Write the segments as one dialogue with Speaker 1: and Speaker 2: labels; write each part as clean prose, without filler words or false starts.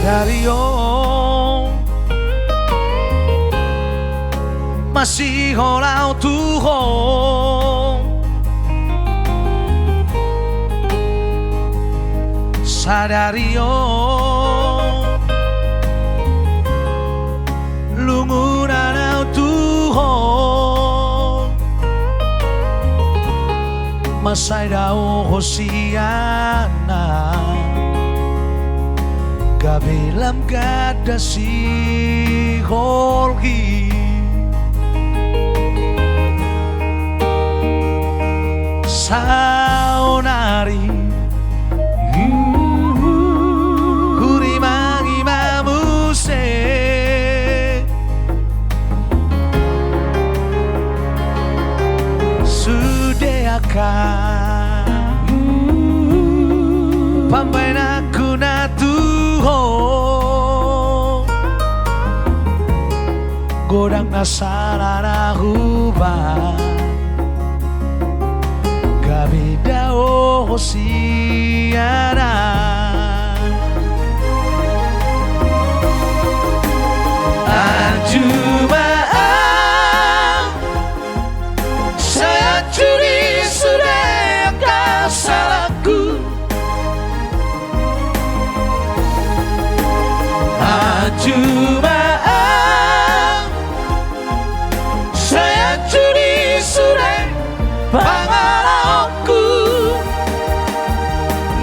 Speaker 1: Sadario masih holau tuhong Sadario lungunan tuhong Masai dao hosiana Kabilam kada si holgi Saunari Hurimangi mamuse Sudeakan Pampai naku natuho Godang nasarana hubang Kabida o hosiana Anjumaan Saya curi sudah kesalahanku Anjumaan Saya curi sudah pangalaku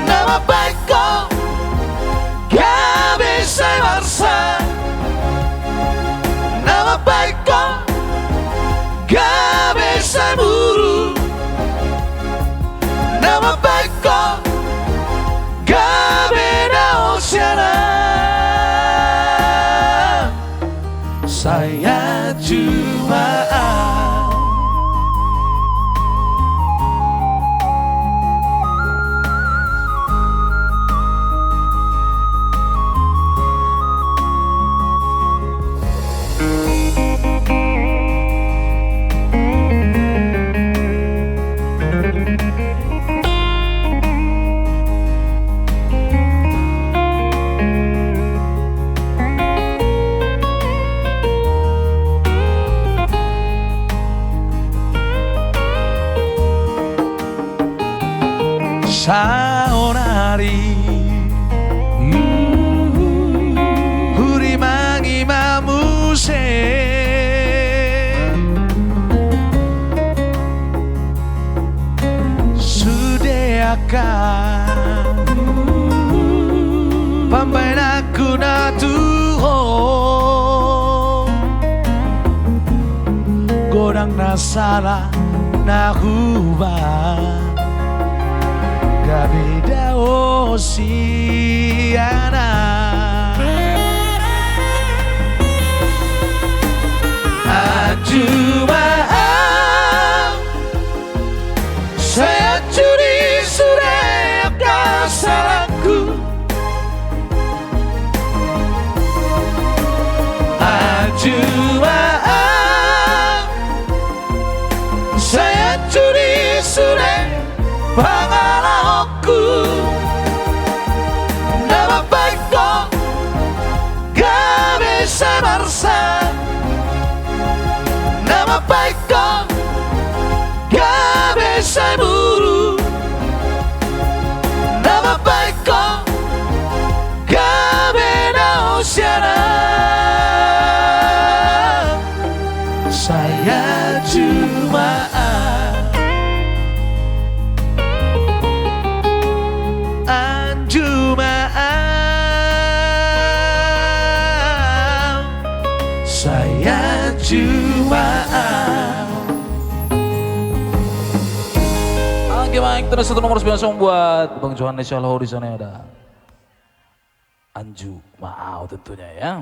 Speaker 1: Nama baik kau gak bisa marsa Nama baik kau gak bisa buru Nama baik kau gak beda usiana Saya cuma Saonari Hurimangi mamuse Sudeakan Pampai naku natuho Godang nasara nahubang Kabida osiana Anjumaan Saya curi sudah kesalahanku Anjumaan Saya curi sudah pangalaku Nama baik kau gak bisa marsa Nama baik kau gak bisa buru Nama baik kau gak beda usiana Saya cuma Saya cuma
Speaker 2: Oke baik, terus satu nomor 9 buat Bang Johannes Syalho di sana ada Anju Maau tentunya ya.